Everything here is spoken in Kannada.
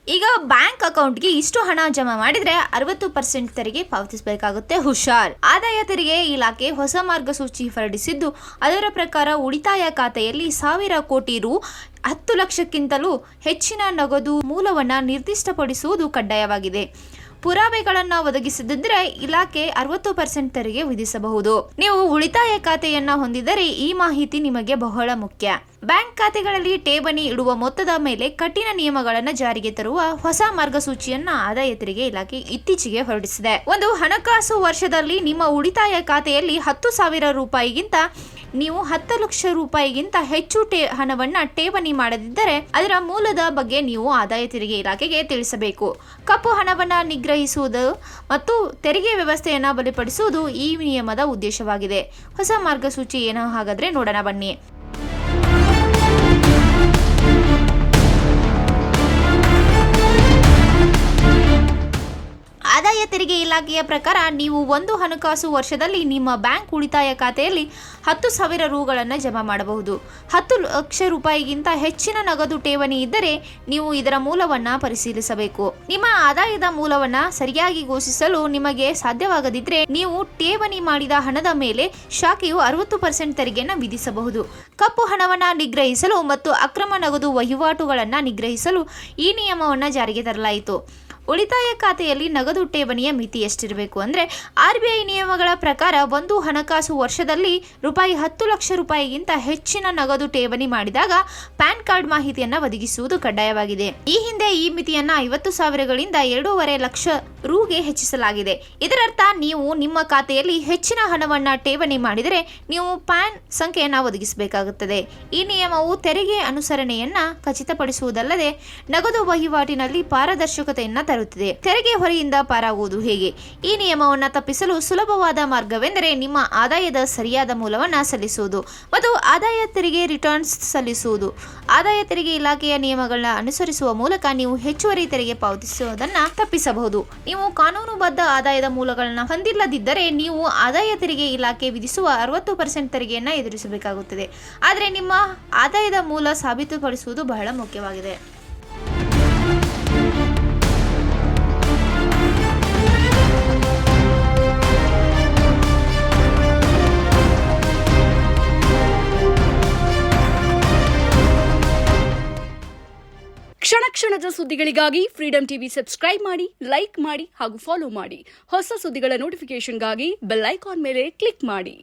ಈಗ ಬ್ಯಾಂಕ್ ಅಕೌಂಟ್ಗೆ ಇಷ್ಟು ಹಣ ಜಮಾ ಮಾಡಿದ್ರೆ 60% ತೆರಿಗೆ ಪಾವತಿಸಬೇಕಾಗುತ್ತೆ. ಹುಷಾರ್! ಆದಾಯ ತೆರಿಗೆ ಇಲಾಖೆ ಹೊಸ ಮಾರ್ಗಸೂಚಿ ಹೊರಡಿಸಿದ್ದು, ಅದರ ಪ್ರಕಾರ ಉಳಿತಾಯ ಖಾತೆಯಲ್ಲಿ 1000 ಕೋಟಿ ರು 10 ಲಕ್ಷಕ್ಕಿಂತಲೂ ಹೆಚ್ಚಿನ ನಗದು ಮೂಲವನ್ನು ನಿರ್ದಿಷ್ಟಪಡಿಸುವುದು ಕಡ್ಡಾಯವಾಗಿದೆ. ಪುರಾವೆಗಳನ್ನು ಒದಗಿಸದಿದ್ದರೆ ಇಲಾಖೆ 60% ತೆರಿಗೆ ವಿಧಿಸಬಹುದು. ನೀವು ಉಳಿತಾಯ ಖಾತೆಯನ್ನ ಹೊಂದಿದ್ದರೆ ಈ ಮಾಹಿತಿ ನಿಮಗೆ ಬಹಳ ಮುಖ್ಯ. ಬ್ಯಾಂಕ್ ಖಾತೆಗಳಲ್ಲಿ ಠೇವಣಿ ಇಡುವ ಮೊತ್ತದ ಮೇಲೆ ಕಠಿಣ ನಿಯಮಗಳನ್ನು ಜಾರಿಗೆ ತರುವ ಹೊಸ ಮಾರ್ಗಸೂಚಿಯನ್ನ ಆದಾಯ ತೆರಿಗೆ ಇಲಾಖೆ ಇತ್ತೀಚೆಗೆ ಹೊರಡಿಸಿದೆ. ಒಂದು ಹಣಕಾಸು ವರ್ಷದಲ್ಲಿ ನಿಮ್ಮ ಉಳಿತಾಯ ಖಾತೆಯಲ್ಲಿ 10,000 ರೂಪಾಯಿಗಿಂತ ನೀವು 10 ಲಕ್ಷ ರೂಪಾಯಿಗಿಂತ ಹೆಚ್ಚು ಹಣವನ್ನ ಠೇವಣಿ ಮಾಡದಿದ್ದರೆ ಅದರ ಮೂಲದ ಬಗ್ಗೆ ನೀವು ಆದಾಯ ತೆರಿಗೆ ಇಲಾಖೆಗೆ ತಿಳಿಸಬೇಕು. ಕಪ್ಪು ಹಣವನ್ನ ನಿಗ್ರಹಿಸುವುದು ಮತ್ತು ತೆರಿಗೆ ವ್ಯವಸ್ಥೆಯನ್ನ ಬಲಪಡಿಸುವುದು ಈ ನಿಯಮದ ಉದ್ದೇಶವಾಗಿದೆ. ಹೊಸ ಮಾರ್ಗಸೂಚಿ ಏನು ಹಾಗಾದ್ರೆ ನೋಡೋಣ ಬನ್ನಿ. ಆದಾಯ ತೆರಿಗೆ ಇಲಾಖೆಯ ಪ್ರಕಾರ ನೀವು ಒಂದು ಹಣಕಾಸು ವರ್ಷದಲ್ಲಿ ನಿಮ್ಮ ಬ್ಯಾಂಕ್ ಉಳಿತಾಯ ಖಾತೆಯಲ್ಲಿ 10,000 ರೂಗಳನ್ನು ಜಮಾ ಮಾಡಬಹುದು. 10 ಲಕ್ಷ ರೂಪಾಯಿಗಿಂತ ಹೆಚ್ಚಿನ ನಗದು ಠೇವಣಿ ಇದ್ದರೆ ನೀವು ಇದರ ಮೂಲವನ್ನು ಪರಿಶೀಲಿಸಬೇಕು. ನಿಮ್ಮ ಆದಾಯದ ಮೂಲವನ್ನು ಸರಿಯಾಗಿ ಘೋಷಿಸಲು ನಿಮಗೆ ಸಾಧ್ಯವಾಗದಿದ್ದರೆ ನೀವು ಠೇವಣಿ ಮಾಡಿದ ಹಣದ ಮೇಲೆ ಶಾಖೆಯು 60% ತೆರಿಗೆಯನ್ನು ವಿಧಿಸಬಹುದು. ಕಪ್ಪು ಹಣವನ್ನು ನಿಗ್ರಹಿಸಲು ಮತ್ತು ಅಕ್ರಮ ನಗದು ವಹಿವಾಟುಗಳನ್ನು ನಿಗ್ರಹಿಸಲು ಈ ನಿಯಮವನ್ನು ಜಾರಿಗೆ ತರಲಾಯಿತು. ಉಳಿತಾಯ ಖಾತೆಯಲ್ಲಿ ನಗದು ಠೇವಣಿಯ ಮಿತಿ ಎಷ್ಟಿರಬೇಕು ಅಂದರೆ RBI ನಿಯಮಗಳ ಪ್ರಕಾರ ಒಂದು ಹಣಕಾಸು ವರ್ಷದಲ್ಲಿ ₹10 ಲಕ್ಷ ರೂಪಾಯಿಗಿಂತ ಹೆಚ್ಚಿನ ನಗದು ಠೇವಣಿ ಮಾಡಿದಾಗ ಪ್ಯಾನ್ ಕಾರ್ಡ್ ಮಾಹಿತಿಯನ್ನು ಒದಗಿಸುವುದು ಕಡ್ಡಾಯವಾಗಿದೆ. ಈ ಹಿಂದೆ ಈ ಮಿತಿಯನ್ನು 50,000ಗಳಿಂದ 2.5 ಲಕ್ಷ ರುಗೆ ಹೆಚ್ಚಿಸಲಾಗಿದೆ. ಇದರರ್ಥ ನೀವು ನಿಮ್ಮ ಖಾತೆಯಲ್ಲಿ ಹೆಚ್ಚಿನ ಹಣವನ್ನು ಠೇವಣಿ ಮಾಡಿದರೆ ನೀವು ಪ್ಯಾನ್ ಸಂಖ್ಯೆಯನ್ನು ಒದಗಿಸಬೇಕಾಗುತ್ತದೆ. ಈ ನಿಯಮವು ತೆರಿಗೆ ಅನುಸರಣೆಯನ್ನ ಖಚಿತಪಡಿಸುವುದಲ್ಲದೆ ನಗದು ವಹಿವಾಟಿನಲ್ಲಿ ಪಾರದರ್ಶಕತೆಯನ್ನು ತರುತ್ತದೆ. ತೆರಿಗೆ ಹೊರೆಯಿಂದ ಪಾರಾಗುವುದು ಹೇಗೆ? ಈ ನಿಯಮವನ್ನು ತಪ್ಪಿಸಲು ಸುಲಭವಾದ ಮಾರ್ಗವೆಂದರೆ ನಿಮ್ಮ ಆದಾಯದ ಸರಿಯಾದ ಮೂಲವನ್ನು ಸಲ್ಲಿಸುವುದು ಮತ್ತು ಆದಾಯ ತೆರಿಗೆ ರಿಟರ್ನ್ಸ್ ಸಲ್ಲಿಸುವುದು. ಆದಾಯ ತೆರಿಗೆ ಇಲಾಖೆಯ ನಿಯಮಗಳನ್ನ ಅನುಸರಿಸುವ ಮೂಲಕ ನೀವು ಹೆಚ್ಚುವರಿ ತೆರಿಗೆ ಪಾವತಿಸುವುದನ್ನು ತಪ್ಪಿಸಬಹುದು. ನೀವು ಕಾನೂನುಬದ್ಧ ಆದಾಯದ ಮೂಲಗಳನ್ನು ಹೊಂದಿಲ್ಲದಿದ್ದರೆ ನೀವು ಆದಾಯ ತೆರಿಗೆ ಇಲಾಖೆ ವಿಧಿಸುವ 60% ತೆರಿಗೆಯನ್ನು ಎದುರಿಸಬೇಕಾಗುತ್ತದೆ. ಆದರೆ ನಿಮ್ಮ ಆದಾಯದ ಮೂಲ ಸಾಬೀತುಪಡಿಸುವುದು ಬಹಳ ಮುಖ್ಯವಾಗಿದೆ. ಕ್ಷಣ ಕ್ಷಣದ ಸುದ್ದಿಗಳಿಗಾಗಿ ಫ್ರೀಡಂ ಟಿವಿ ಸಬ್ಸ್ಕ್ರೈಬ್ ಮಾಡಿ, ಲೈಕ್ ಮಾಡಿ ಹಾಗೂ ಫಾಲೋ ಮಾಡಿ. ಹೊಸ ಸುದ್ದಿಗಳ ನೋಟಿಫಿಕೇಶನ್ಗಾಗಿ ಬೆಲ್ ಐಕಾನ್ ಮೇಲೆ ಕ್ಲಿಕ್ ಮಾಡಿ.